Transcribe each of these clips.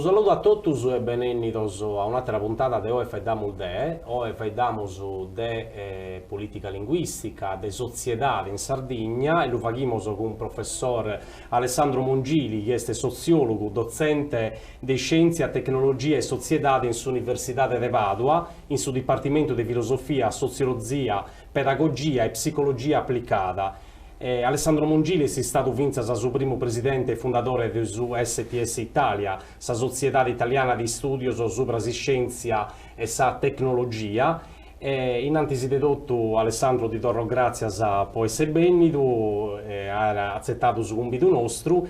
saluto a totus e benvenidos a un'altra puntata de Oe Faidamus de. Oe Faidamus de politica linguistica, de sociedade in Sardegna, e lo facciamo con il professor Alessandro Mongili, che è soziologo, docente di Scienze, Tecnologia e Società in Università di Padua, in suo Dipartimento di Filosofia, Sociologia, Pedagogia e Psicologia Applicata. Alessandro Mongili è stato vinto suo primo presidente e fondatore del STS Italia, sa Società Italiana di Studios sopra Scienza e sa Tecnologia. Innanzi di tutto Alessandro ti torno grazie per essere venuto, ha accettato il compito nostro.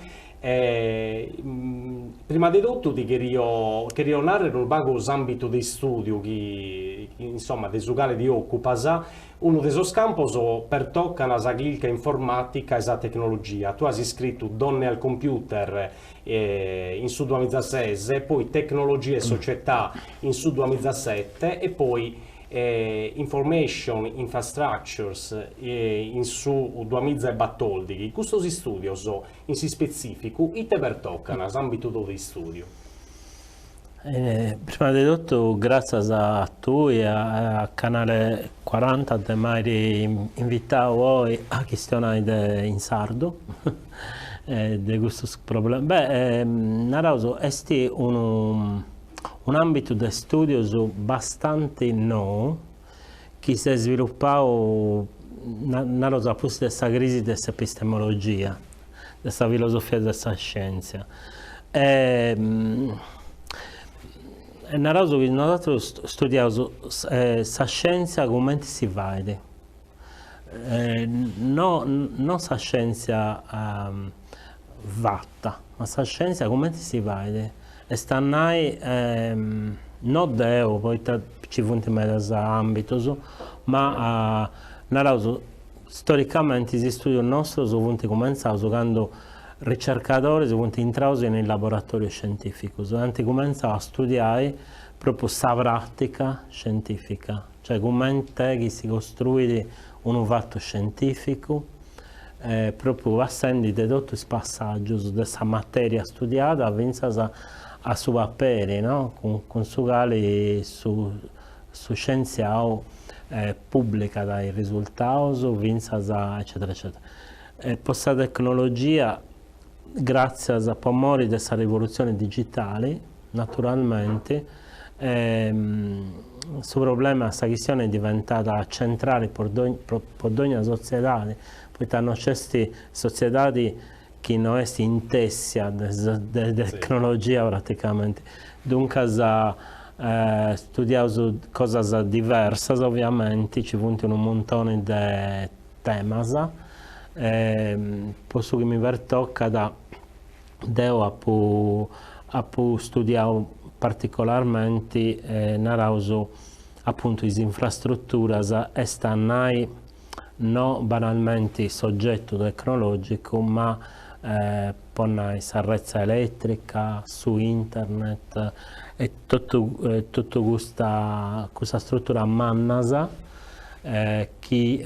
Prima di tutto ti voglio narrare un po' l'ambito di studio che insomma del quale ti occupa. Uno dei suoi campi per toccare la chilca informatica e la tecnologia. Tu hai scritto Donne al computer in su 2016, poi Tecnologia e società in su 2017 e poi Information Infrastructures in su 2014. Questi studi in si specifico e te per toccano l'ambito di studio. Prima di tutto grazie a tu e a Canale 40 di aver invitato voi a questionare in sardo di questo problema. Beh, Narauso, è un ambito di studio abbastanza nuovo che si è sviluppato nella questa crisi dell'epistemologia, della filosofia e della scienza. Narauso che noi studiamo la scienza come si vede, non la scienza fatta, ma la scienza come si vede. E sta non devo, poi ci funti in ambito, ma Narauso storicamente gli studi nostri sono cominciati quando ricercatori sono entrati nel laboratorio scientifico, sono cominciati a studiare proprio la pratica scientifica, cioè come si costruisce un fatto scientifico, proprio essendo di tutti i passaggi della materia studiata, vinta a suo papere, no? con su quale su scienziato pubblica dai risultati, vinta eccetera eccetera. Questa tecnologia, grazie a pomori della rivoluzione digitale, naturalmente, questo problema, questa questione è diventata centrale per ogni società, poi hanno queste società che non è intesa della tecnologia praticamente. Dunque, studiamo cose diverse, ovviamente, ci sono un montone di temi. Posso che mi tocca devo studiare particolarmente Narauso appunto le infrastrutture e stanno non banalmente soggetto tecnologico ma poi sarrezza elettrica su internet e tutta questa struttura mannasa che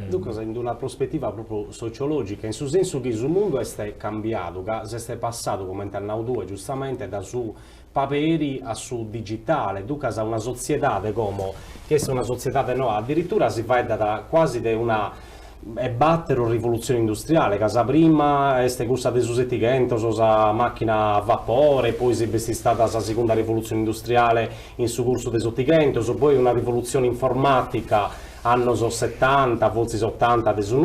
Dunque, in una prospettiva proprio sociologica, in senso che il mondo è cambiato, che è passato, come hanno detto giustamente, da su paperi a su digitale, dunque a una società come, che è una società nuova, addirittura si fa da quasi da una battere una rivoluzione industriale, che prima è questa dei sussettichenti, la macchina a vapore, poi si è stata la seconda rivoluzione industriale in su corso dei sottichenti, poi una rivoluzione informatica anni 70, forse 80, adesso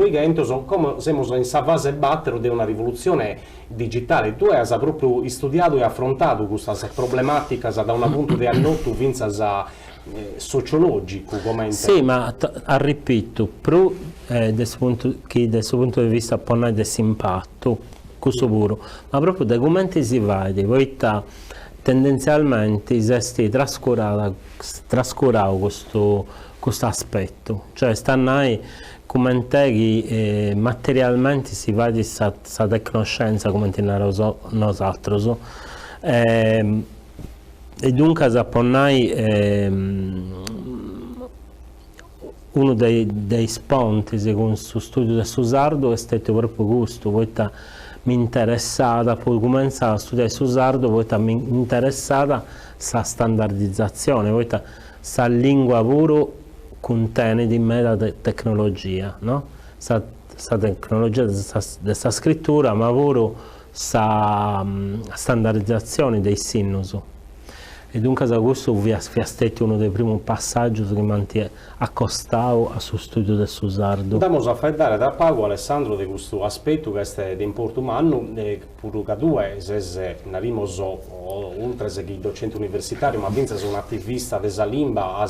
come siamo in questa fase battere di una rivoluzione digitale. Tu hai proprio studiato e affrontato questa problematica da un punto di vista sociologico. Sì, ma ripeto, dal punto di vista dell'impatto, questo puro, ma proprio da come si vede, poi tendenzialmente si trascurato questo aspetto, cioè stanno come che materialmente si va di questa tecnoscienza come noi e dunque uno dei spunti con questo studio del sardo è stato proprio questo, mi interessata, poi cominciare a studiare su sardo, poi mi interessata sa standardizzazione, poi sa lingua pure contiene di me la tecnologia, no? Sa tecnologia della scrittura, ma pure sa standardizzazione dei sinus. E dunque questo è stato uno dei primi passaggi che mi accostavo al suo studio del sardo. Andiamo a fare da pago Alessandro di questo aspetto che è di importante umano, pure che due, se narimoso oltre che docente universitario, ma vince un attivista della lingua,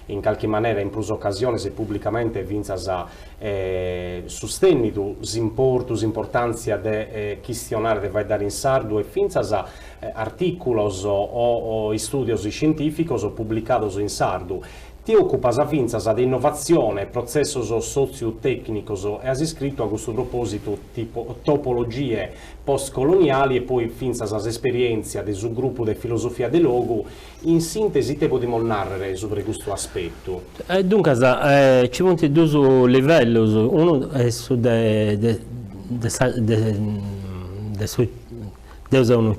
in qualche maniera in più occasioni se pubblicamente vince a sostenere l'importanza di questionare di vai dare in sardo e finza a articoli o studi scientifici pubblicati in sardo. Ti occupas a vinzas di innovazione, processos socio-tecnicos e hai scritto a questo proposito tipo topologie postcoloniali e poi vinzas as esperienze del gruppo di filosofia del logo. In sintesi te potremmo narrare su questo aspetto. Dunque, ci sono due livelli, uno è su un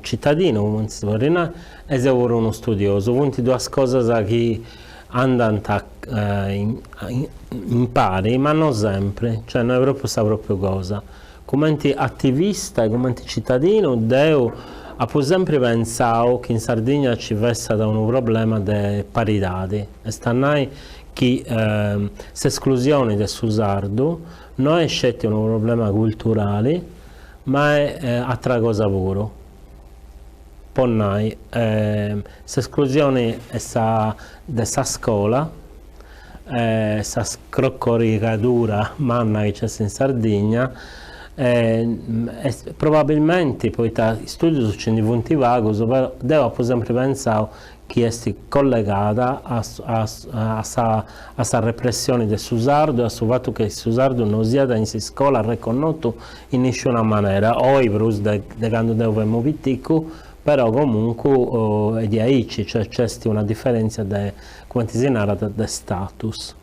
cittadino, come si può dire, e uno studioso. Sono due cose che andano a imparare, ma non sempre, cioè non è proprio questa propria cosa. Come attivista e come cittadino devo sempre pensare che in Sardegna ci sia un problema di parità, e stanno che l'esclusione del sardo non è scelto un problema culturale, ma è altra cosa pure. Poi l'esclusione della scuola, questa scroccoricatura manna che c'è in Sardegna, probabilmente poi gli studi sono punti vaghi, però devo sempre pensare che è collegata a repressione del sardo e al fatto che il sardo non sia in scuola riconosciuto in nessuna maniera, o i prus di quando siamo piccoli, però comunque è di aici, cioè c'è una differenza come si narra di status.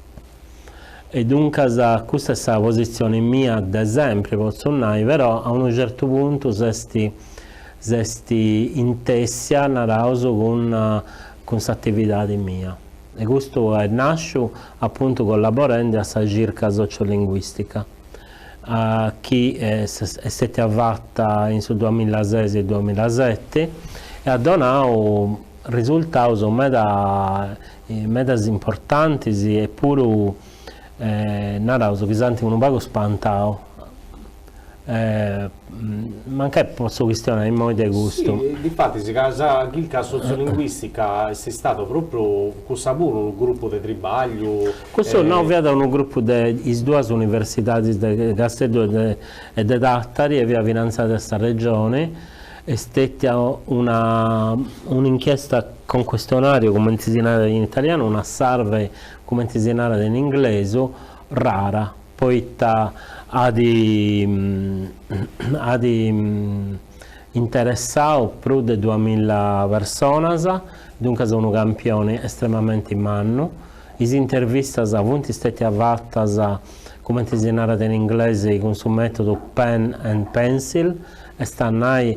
E dunque questa è la posizione mia, ad esempio, posso dire, però a un certo punto sesti intessia narauso con questa attività mia. E questo nasce appunto collaborando alla ricerca sociolinguistica, che è stata avviata nel 2006 e 2007 e ha dato risultati molto importanti e pure narauso che sono un po' spantato. Ma anche posso questionare in modo di gusto. Sì, difatti si casa il caso sociolinguistica è stato proprio con Saburo un gruppo di tribaglio. Questo non vedo un gruppo di due università di Castello e di Tattari e via finanziata questa regione. È stata un'inchiesta con questionario come si dice in italiano, una survey come si dice in inglese rara. Poi ha interessato più di 2000 persone, dunque sono campioni estremamente in mano. Le interviste sono state fatte, come si dice in inglese, con il metodo pen and pencil, e stanno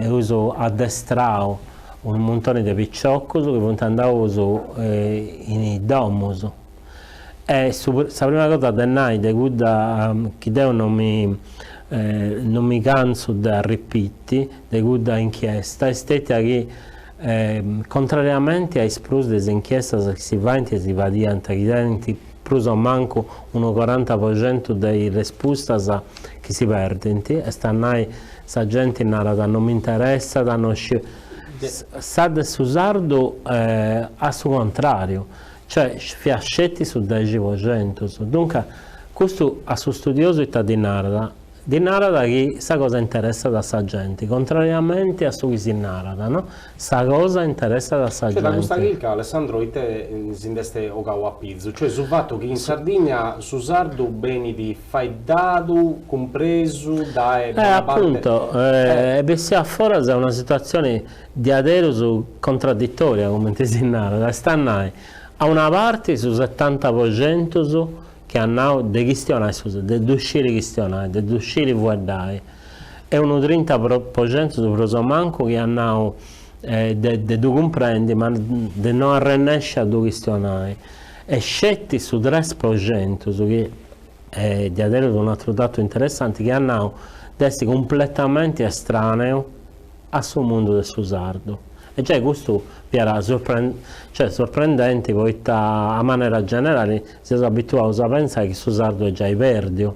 uso addestrato un montone di piccioccos che andavano in domus. E la prima cosa da noi, che non mi canso di ripetere, di questa inchiesta, è stata che, contrariamente ai sprus delle inchieste che si vanno e si vadano, che più o manco un 40% delle risposte che si perdono, e stanno la gente non mi interessa, sa del sardo a suo contrario. Cioè, fiascetti sul 10%. Dunque, questo a suo studioso è di narra che questa cosa interessa da sa gente, contrariamente a su che si narra, no? Questa cosa interessa da sa gente. Da questa chicca, Alessandro, te si indeste o a pizzo, cioè sul fatto che in Sardegna su sardo beni di fai dato, compreso da appunto, sia fuori è una situazione di adero contraddittoria, come si narra, stanno a una parte su 70% che hanno de questioni, de uscire questioni, de uscire guardare. È un 30% su proso manco che hanno de tu comprendi, ma de non arrennesce a due questioni. E scetti su 3% su che di avere un altro dato interessante che hanno essere completamente estraneo al suo mondo del suo sardo. E già questo era sorprendente, poi a maniera generale si è abituato a pensare che il suo sardo è già iperdio.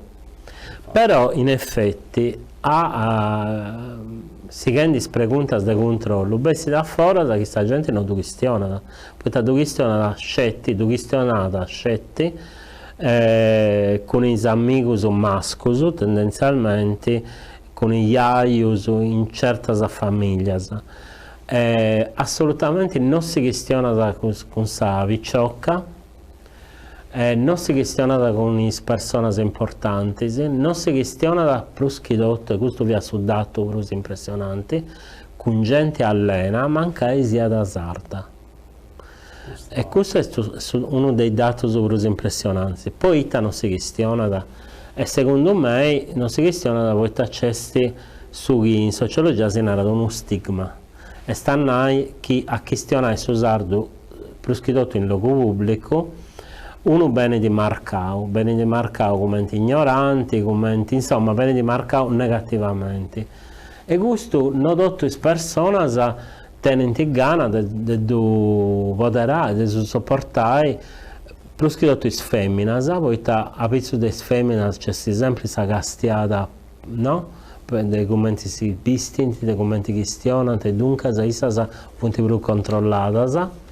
Però in effetti si rende preguntas de controllo, beh si da fuori da questa gente non questiona, poi tu questiona scetti, con i amici mascos tendenzialmente, con i iaius in certe famiglie. Assolutamente non si questiona con questa vicciocca, non si questiona con le persone importanti, non si questiona più che tutto, e questo vi ha dato cose impressionanti, con gente allena, ma anche sia da sarda. E questo è uno dei dati più impressionanti. Poi non si questiona, e secondo me non si questiona da voi accesti su chi in sociologia si narra uno stigma. E stanno chi a questionare il suo sardo più che tutto in luogo pubblico, uno bene di marcao come ignoranti, insomma bene di marcao negativamente. E questo non tutte le persone tenenti gana di votare, di sopportare, più che tutto le femmine, poi a pezzo delle femmine c'è sempre questa castiata, no? Dei commenti si distinti, dei commenti questionanti, e dunque questa punti più controllata.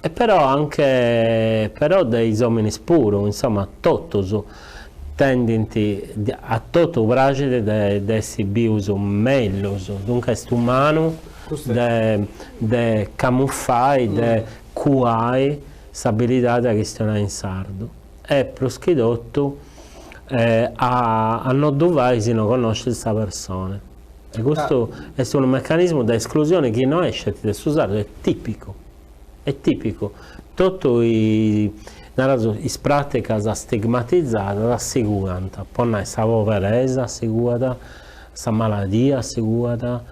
E però anche dei uomini puro, insomma, tutto tendenti a tutto fragile di essere bius meglio, dunque è umano, di camuffare, di cuare l'abilità di questionare in sardo. E più che tutto a non dovere se non conosce questa persona. E questo è un meccanismo di esclusione che non è scelto di usare, è tipico. È tipico, tutte le pratiche stigmatizzate assicurano, poi questa poverezza assicurata, questa malattia assicurata,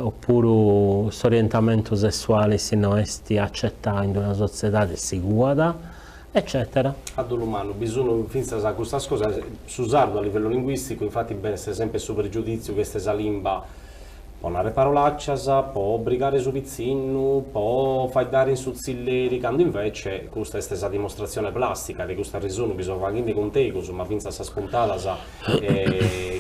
oppure questo orientamento sessuale se non è accettato in una società assicurata, eccetera. L'umano, bisogna finire a questa cosa, su sardo a livello linguistico, infatti bene, sempre su pregiudizio che questa lingua può narrare parolaccias, può obbligare su pizzino, può far dare in suzzilleri, quando invece questa è stessa dimostrazione plastica di questa ragione bisogna fare quindi con te, ma finza sta spuntata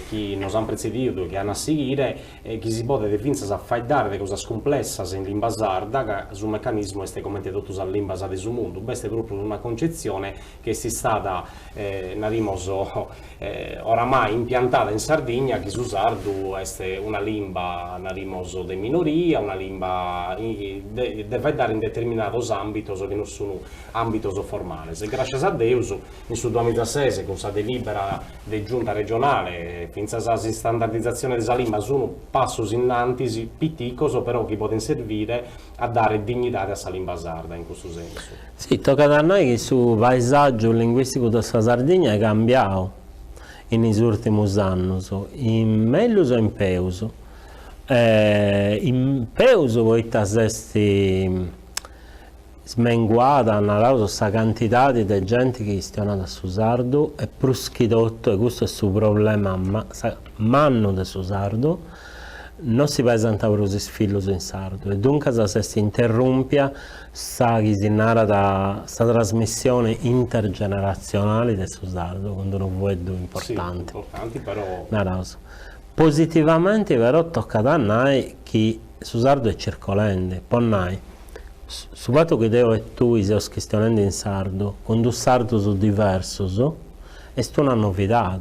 chi non ha precedito, che hanno a seguire, chi si può finza a far dare di cose complesse in lingua sarda, che sul meccanismo è come tutto la lingua sarda del mondo. Questa è proprio una concezione che è stata, oramai impiantata in Sardegna, che su sardo è una lingua narimoso de minoria, una lingua deve dare in determinati ambiti che non sono ambiti formali. Se grazie a Dio in su 2016 con la delibera di giunta regionale finza la standardizzazione della lingua sono passi innanti piccoli però che possono servire a dare dignità alla lingua sarda in questo senso. Sì, tocca a noi che sul paesaggio linguistico della Sardegna è cambiato negli ultimi anni, in meglio o in peggio. In peso poi essere smenguata questa quantità di gente che stiano su sardo e più che tutto, e questo è il problema manno del sardo, non si presenta per i figli in sardo e dunque se si interrompe questa trasmissione intergenerazionale del sardo quando non vuoi importante. Sì, importanti però. Positivamente però tocca a noi che su sardo è circolante, poi noi, su fatto che Deo e tu siamo questionando in sardo, con due sardo sono diversi, è una novità.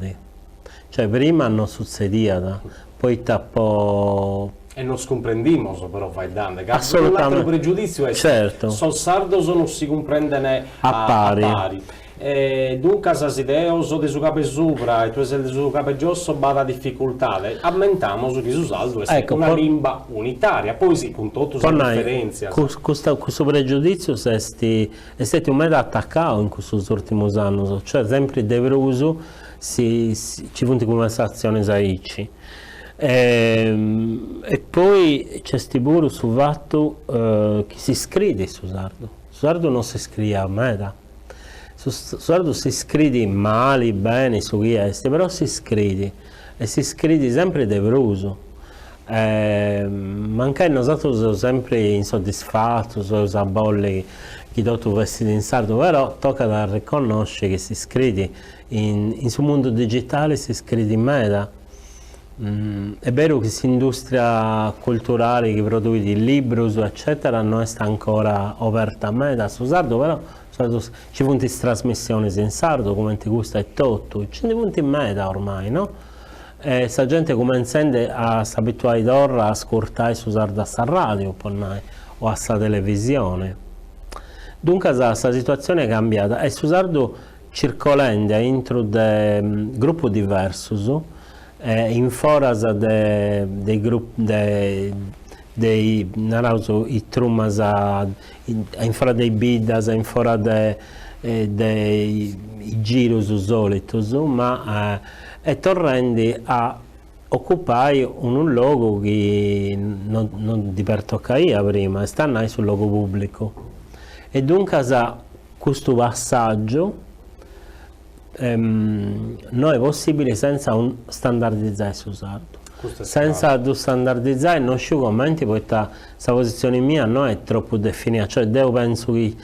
Cioè prima non succedeva, poi tappo. E non scomprendimos però fai danno, assolutamente. L'altro pregiudizio è certo. Sul sardo non si comprende a pari. dunque si deo so de su capo sopra e tu sei de su capo giusto bada difficoltà aumentiamo su chi su saldo è una lingua unitaria poi sì con tutto sono differenze questo pregiudizio è stato un mezzo attaccato in questi ultimi anni cioè sempre deveruso ci sono conversazioni aici e poi c'è pure sul fatto che si scrive su sardo non si scrive a meda su sardo si scrive male, bene, su chi è, però si scrive e si scrive sempre deveruso manca nosaltres siamo sempre insoddisfatti a bolle chi dopo vestiti in sardo però tocca da riconoscere che si scrive in sul mondo digitale si scrive in meda è vero che l'industria culturale che produce libri eccetera non è ancora aperta a me da sardo però ci sono trasmissioni in sardo come ti gusta e tutto ci sono in meda ormai no? E la gente comincia a si abituare a ascoltare su sardo a radio o a televisione dunque la situazione è cambiata e su sardo circolando dentro dei gruppi diversi in foras dei gruppi dei i trumas in fora dei bidas in fora dei giros solitos ma è tornando a occupare un luogo che non ti pertocca prima stanno sul luogo pubblico e dunque questo passaggio non è possibile senza un standardizzare su sardo senza standardizzare non ci commenti perché questa posizione mia non è troppo definita cioè io penso che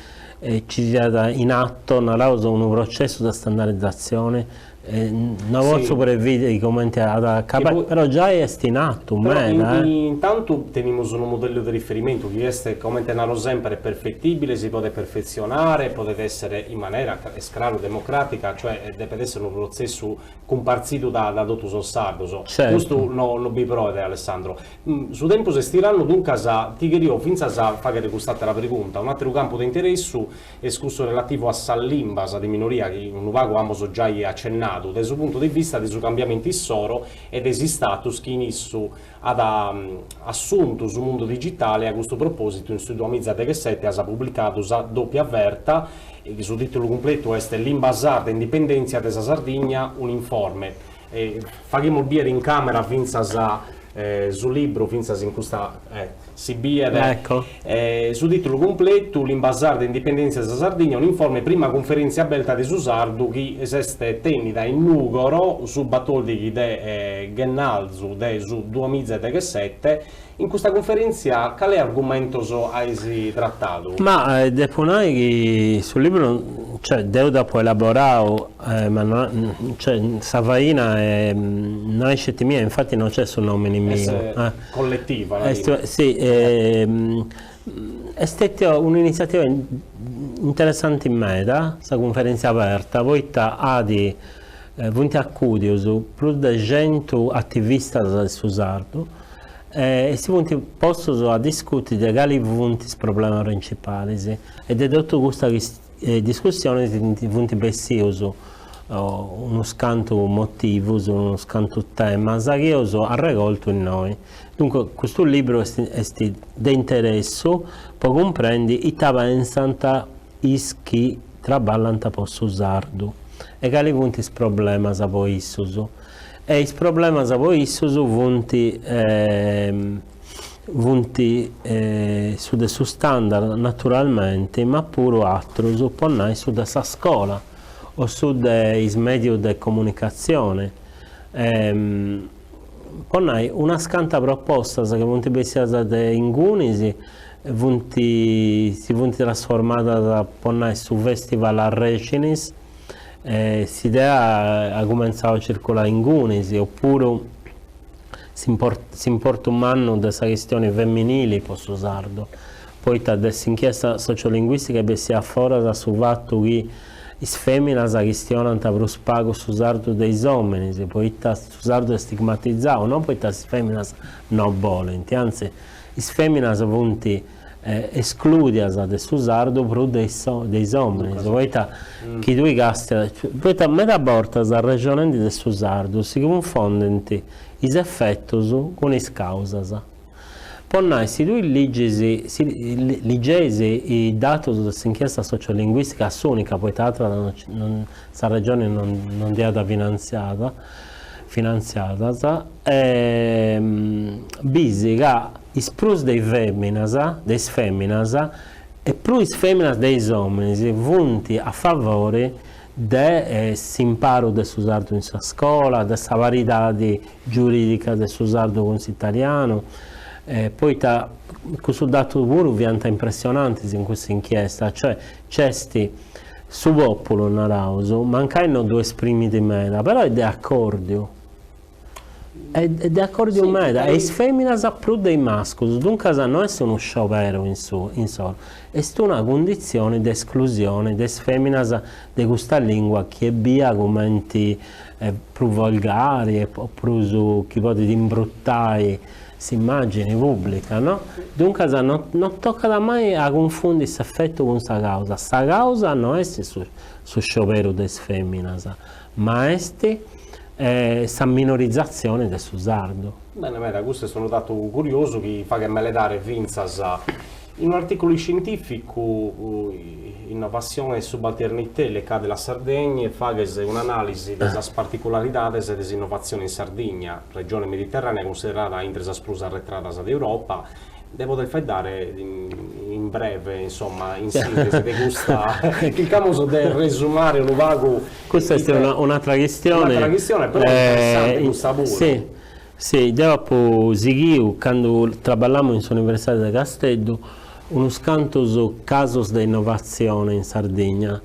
ci sia in atto un processo di standardizzazione non posso prevedere i commenti però già è in atto intanto teniamo un modello di riferimento che è come tenere sempre perfettibile si può perfezionare può essere in maniera democratica cioè deve essere un processo compartito da tutto il sardo questo non vi prove Alessandro su tempo si stiranno dunque ti chiedo fino a fare questa la pregunta un altro campo di interesse è scusso relativo a Sallimbas di minoria che un vago amo già accennato dal suo punto di vista dei suoi cambiamenti soro e dei status che inisso ha assunto sul mondo digitale a questo proposito in studio 2017 ha pubblicato una doppia avverta e il suo titolo completo è l'Imbasar d'indipendenza della Sardegna un informe faremo il biere in camera finza sul libro finza in questa si biere ecco. Sul titolo completo l'Imbasar d'indipendenza della Sardegna un informe prima conferenza aperta di Susardo che esiste tenida in Nugoro su Battoldi de Gennalzu su 2017 in questa conferenza quale argomento hai trattato? Ma deponai che sul libro cioè devo dopo elaborare ma non, cioè Savaina non è scelta mia infatti non c'è sul nome mio collettiva sì è stata un'iniziativa interessante in me questa conferenza aperta poi ha di venuti a Cudio più di 100 attivisti del Sardo e si possono a discutere quali sono i problemi principali ed è tutto questa discussione di uno scanto motivo, uno scanto tema che io ho raccolto in noi. Dunque questo libro è di interesse per comprendere i pensano che lavorano per Sardo e quali sono i problemi che poi e i problemi che poi sono su standard naturalmente, ma pure altri su questa scuola o su dei media di comunicazione. Poi una scanta proposta che vuole essere in Gunisi si è trasformata su Festival a Recinis. L'idea ha cominciato a circolare in Gunisi oppure si importa un anno della questione femminile per Sardo poi dessa inchiesta sociolinguistica che si affora sul fatto che le femmine questionano per lo spago su Sardo dei uomini poi Sardo è stigmatizzato non poi le femmine non vogliono anzi le femmine escludias de su sardu pro dei omnes. Poita chi due gastia, poita meda bortas a regionendi de su sardu si confondenti is effettos con is causas. Ponnai, si tu liggesi i dati dell'inchiesta sociolinguistica sunica, poi tra questa regione non è stata finanziata, bisi che is plus dei feminas e plus feminas dei uomini vunti a favore dell'imparo del sardo in sua scuola, della varietà giuridica del sardo con l'italiano. Poi questo dato pure diventa impressionante in questa inchiesta, cioè c'è su popolo narauso, mancano due esprimi di meda, però è d'accordo. È d'accordo meda, e le femmine sono più dei maschi, dunque non è uno sciopero in solo, è una condizione di esclusione delle femmine di questa lingua che è argomenti più volgari e più che può imbruttare immagini pubbliche, no? Dunque non tocca mai a confondere questo effetto con questa causa. Questa causa non è su sciopero delle femmine, ma è questa minorizzazione del sardo. Bene, questo è un dato curioso che fa che me le dare vinzas in un articolo scientifico innovazione e subalternità le cade della Sardegna e fa un'analisi delle particolarità delle innovazioni in Sardegna, regione mediterranea considerata entre le più arretrate d'Europa. Devo dare in breve, insomma, in sintesi di questa, cerchiamo di resumare un vago. Questa è un'altra questione. Un'altra questione, però interessante questa pure. Sì, dopo Sighiu, quando lavoravo in Università di Castello, unos cantos casos di innovazione in Sardegna.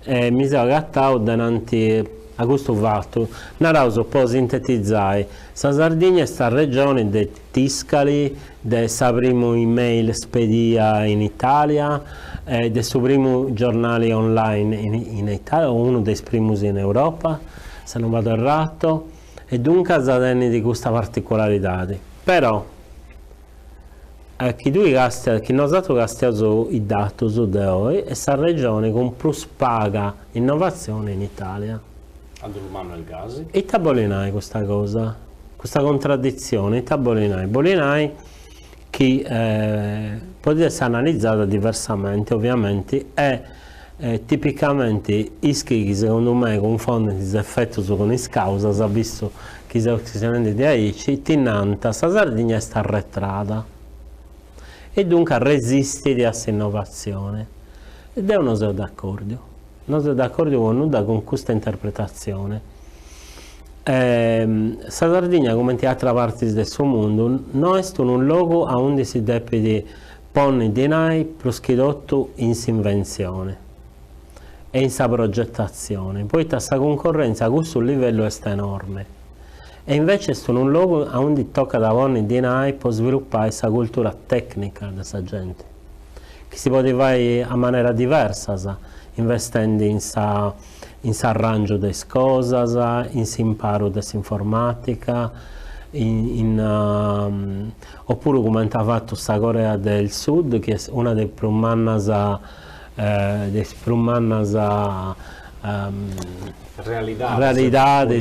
Mi sono agattato davanti a questo fatto. Narauso può sintetizzare. La Sardegna è la regione dei tiscali, del primo email spedia in Italia, del suo primo giornale online in Italia, uno dei primi in Europa, se non vado errato, e dunque di questa particolarità. Però, chi non ha gastato i dati di oggi è la regione con più paga innovazione in Italia. Andrumano il gas. E tabolinai questa cosa, questa contraddizione, bolinai che può essere analizzata diversamente ovviamente e tipicamente ischi secondo me confondono gli effetti con le cause, visto che si ottengono di aici, tinanta, la Sardegna sta arretrata e dunque resiste a questa innovazione ed è uno sono d'accordo. Non sono d'accordo con questa interpretazione. La Sardegna, come in altre parti del suo mondo, non è un luogo dove si deve porre denari proschidotto in invenzione e in sa progettazione. Poi questa concorrenza a questo livello è enorme. E invece è un luogo dove tocca da porre denari per sviluppare questa cultura tecnica della gente, che si può fare a maniera diversa, investendo in arranggio delle cose, in imparo dell'informatica, oppure come ha fatto la Corea del Sud, che è una delle più realidad,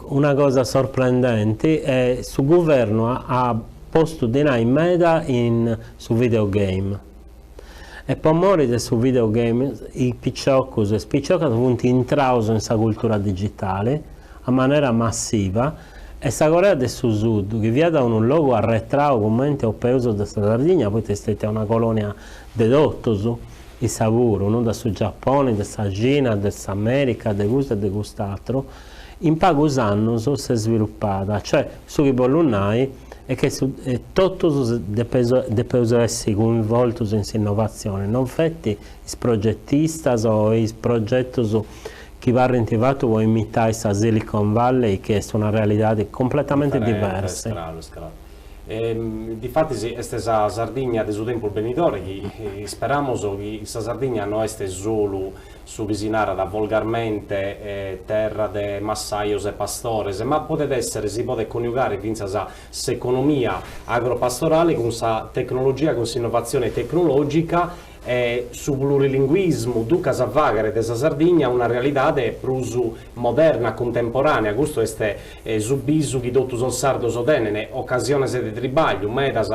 una cosa sorprendente, il governo ha posto denaro in meda su videogame. E per morire su videogame i picciocchi e spicciocchi sono entrati in questa cultura digitale a maniera massiva e la Corea del Sud, che via da un luogo arretrato come il paese della Sardegna, poi è stata una colonia di dottos, i savuro, non da su Giappone, della Cina, dell'America, di questo e di quest'altro, in pochi anni si è sviluppata, cioè su che bolunai e che tutti devono essere coinvolti in innovazione, non fatti i progettisti o i progetti che vanno attivati o imitare la Silicon Valley, che è una realtà completamente diversa. Difatti questa Sardigna di suo tempo il benitore, che speriamo che questa Sardigna non è solo su visinara da volgarmente terra de massaios e pastores, ma potete essere, si può coniugare questa economia agropastorale con questa tecnologia, con questa innovazione tecnologica, su plurilinguismo duca savagare della Sardegna una realtà prusu moderna, contemporanea. Questo è subisu che dotto sul sardo sotenene occasione di tribaglio, medas,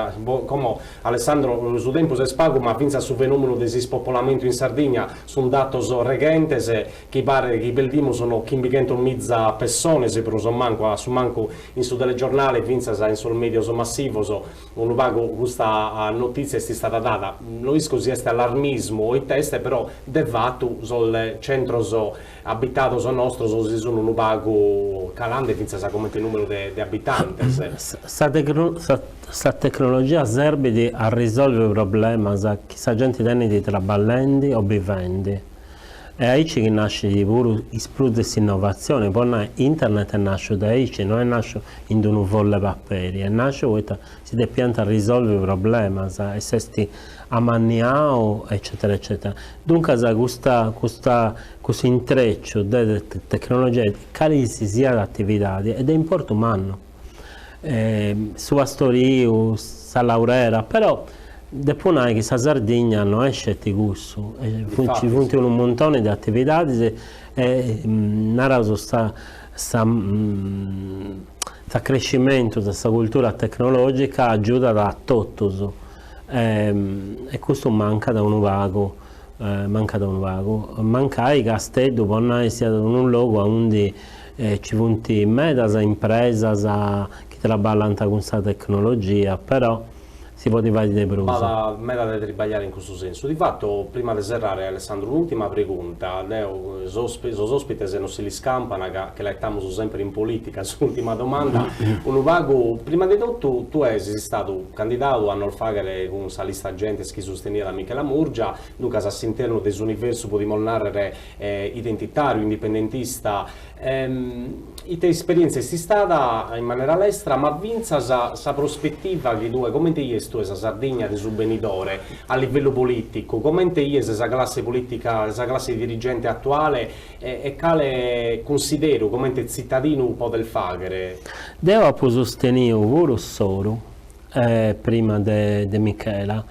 come Alessandro su tempo se spago, ma finza su fenomeno del spopolamento in Sardegna sono datos regentes che pare che peldimo sono chimbicento mizza persone se però su manco in su delle giornali finza in sul medio massivo un pago questa notizia è stata data lo isco si è allarmismo e teste però devato sul centro abitato nostro si sono un pago calante finza sa come il numero di abitanti. Sta tecnologia serve a risolvere il problema che la gente tiene di traballenti o vivendi. È aici che nasce di pure esplode questa innovazione, poi internet nasce da aici, non è nasce in un volle paperi, è nasce che si deve risolvere il problema, e se sti a maniao, eccetera, eccetera. Dunque questo intreccio di tecnologie calisi sia di attività ed è importante umano. Su Astorio, sa Laurera, però dopo che la Sardegna non è scetticusso, ci sono un montone di attività e sta crescimento di questa cultura tecnologica aiuta a tutto e questo manca da un vago. Manca i castelli, poi sia un luogo dove ci sono medas imprese che lavorano con questa tecnologia, però si può dividere per uso. Ma me da tribagliare in questo senso. Di fatto, prima di serrare, Alessandro, un'ultima pregunta. I ospiti se non si li scampano, che lettiamo sempre in politica, sull'ultima domanda. Un vago, prima di tutto, tu sei stato candidato a Nolfagare con una lista gente che sosteneva Michela Murgia, dunque all'interno dell'universo può dimostrare identitario, indipendentista. I te esperienze si stata in maniera all'estera, ma vinza sa prospettiva che tu, come ti tu esa Sardegna di subvenitore a livello politico, come te esa classe politica, esa classe dirigente attuale e quale considero come te cittadino un po' del fagere? Devo sostenere pure solo prima di Michela.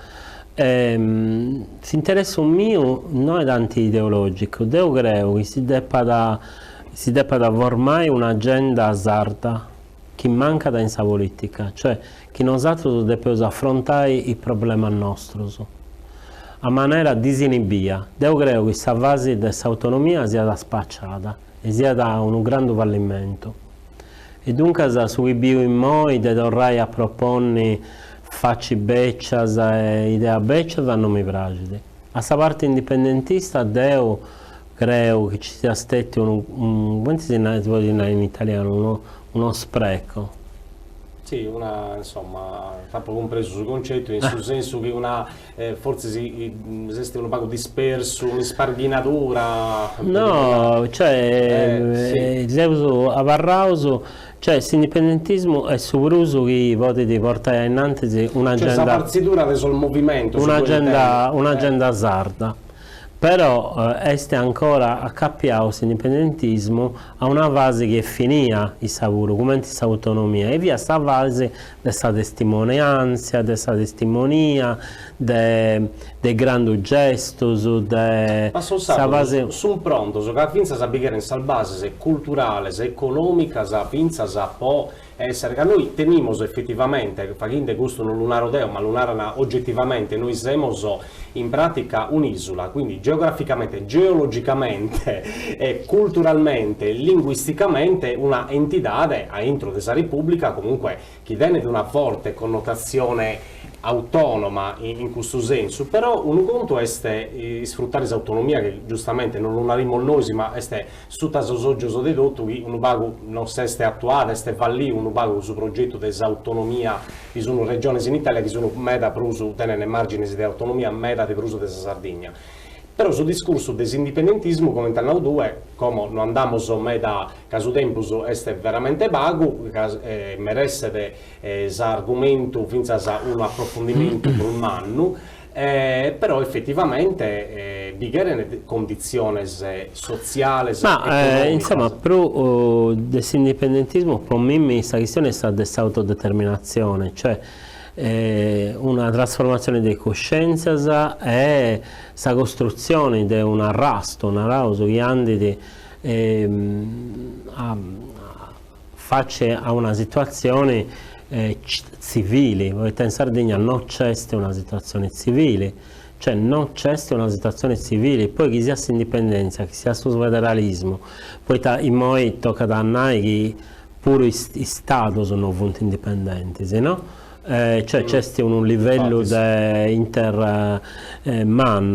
Si interessa un mio non è anti-ideologico, devo credo che si debba formare un'agenda sarda che manca da insa politica, cioè che noi dobbiamo affrontare i problemi nostri a maniera disinibita. Devo credo che questa fase di questa autonomia sia da spacciata e sia da un grande fallimento. E dunque su chi vivo in noi dovrei a proporre facci beccias e idee beccias non mi piace. A questa parte indipendentista credo che ci sia stato come si può dire in italiano, uno spreco. Sì, insomma, proprio compreso sul concetto, in sul senso che forse esiste un poco disperso, un'isparghinatura. No, cioè, sì. A Varrauso, cioè, l'indipendentismo è sovruso che voti di portare innanzi un'agenda. Cioè, la partitura del movimento. Un'agenda sarda. Però este ancora accappiato l'indipendentismo a una fase che è finita il sapore, come questa autonomia, e via questa fase della testimonianza, della testimonia, dei grandi gesti, ma sono pronto, che la finza sa bigare in base culturale, economica, sa finza sa può essere che noi teniamo effettivamente, facendo questo non lunaro deo, ma lunaro oggettivamente, noi siamo in pratica un'isola, quindi geograficamente, geologicamente, culturalmente, linguisticamente una entità a intro della Repubblica comunque che tiene di una forte connotazione autonoma in questo senso, però un conto è sfruttare questa autonomia che giustamente non lo abbiamo noi, ma è tutta soggioso dedotto che un pago non si è attuata, è fallì un pago su progetto dell'autonomia, ci sono regioni in Italia che sono meta per uso, tenere margini di autonomia, meta per uso della Sardegna. Però sul discorso dell'indipendentismo, come nel 2, come non andiamo me da caso tempus, è veramente vago, meresse argomento fino a un approfondimento per un anno. Però effettivamente vi le condizioni sociali insomma pro dell'indipendentismo per me questa questione è stata autodeterminazione, cioè una trasformazione di coscienza e la costruzione di un arrasto, un arauso che andi a una situazione civili, in Sardegna non c'è una situazione civile, cioè non c'è una situazione civile, poi chi sia l'indipendenza, chi sia il federalismo, poi in noi tocca da noi che pure i stati sono punti indipendenti, no? Cioè c'è un livello intermanno,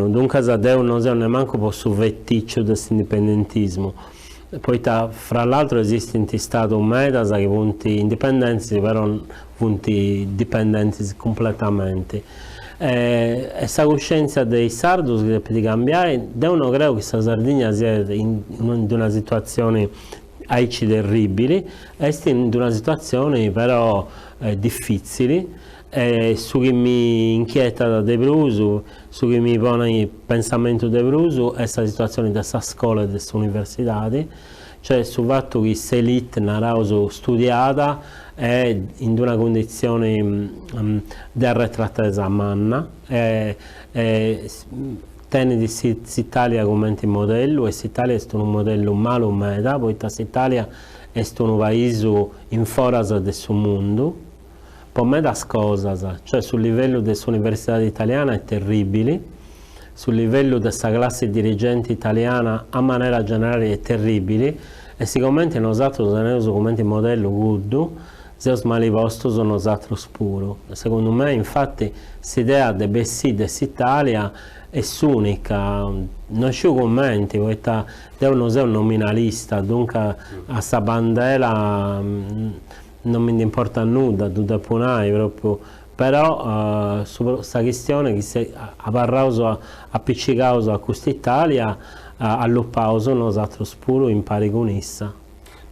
dunque non è neanche un vetticcio dell'indipendentismo. Poi fra l'altro esiste in Stato un MEDAS che punti indipendenti, però punti dipendenti completamente. E questa coscienza dei sardi che deve cambiare, non credo che la Sardegna sia in una situazione aici terribili, è in una situazione però difficile. Su che mi inquieta da De Brusu, su che mi pone il pensamento De Brusu è questa situazione della scuola e delle università, cioè sul fatto che l'elite narrà studiata è in una condizione di arretratezza manna, tiene di l'Italia come modello, e l'Italia è un modello malo meda, poi l'Italia è un paese in forza del suo mondo. Per me das cosas, cioè sul livello dell'università italiana è terribile, sul livello della classe dirigente italiana a maniera generale è terribile, e sicuramente noi siamo come modello good, se os mali vostri sono osatro puro. Secondo me infatti l'idea di Bessi dell'Italia è unica, non ci commenti, perché non sei un nominalista, dunque a questa bandera non mi importa nulla, tutto punai proprio, però su questa questione che si ha appiccicato a questa Italia, all'oppauso nosotros pure in pari con essa.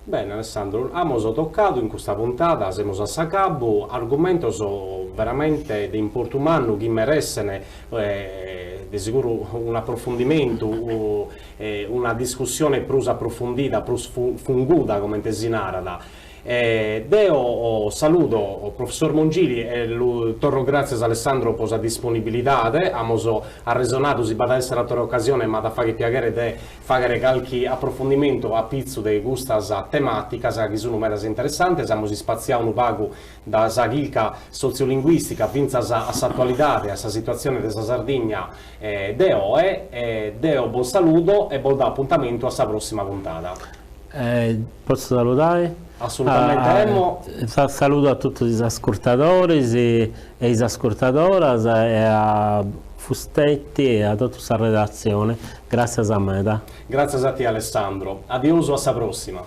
Bene Alessandro, abbiamo toccato in questa puntata, siamo a Sacabo, argomenti veramente di importo umano che merescono di sicuro un approfondimento, una discussione più approfondita, più funguta come tesinarada. Deo saluto il professor Mongili e torno grazie a Alessandro per la disponibilità. Abbiamo arresonato si va essere altra occasione, ma da fare piacere di fare qualche approfondimento a pizzo di questa tematica che sono molto interessanti. Siamo spaziati un poco da chilca sociolinguistica fino all'attualità, alla situazione della Sardegna. Deo buon saluto e buon appuntamento alla prossima puntata. Posso salutare? Assolutamente. Saluto a tutti gli ascoltatori e le ascoltadoras e a Fustetti e a tutta la redazione. Grazie a me. Grazie a te Alessandro. Addio, alla prossima.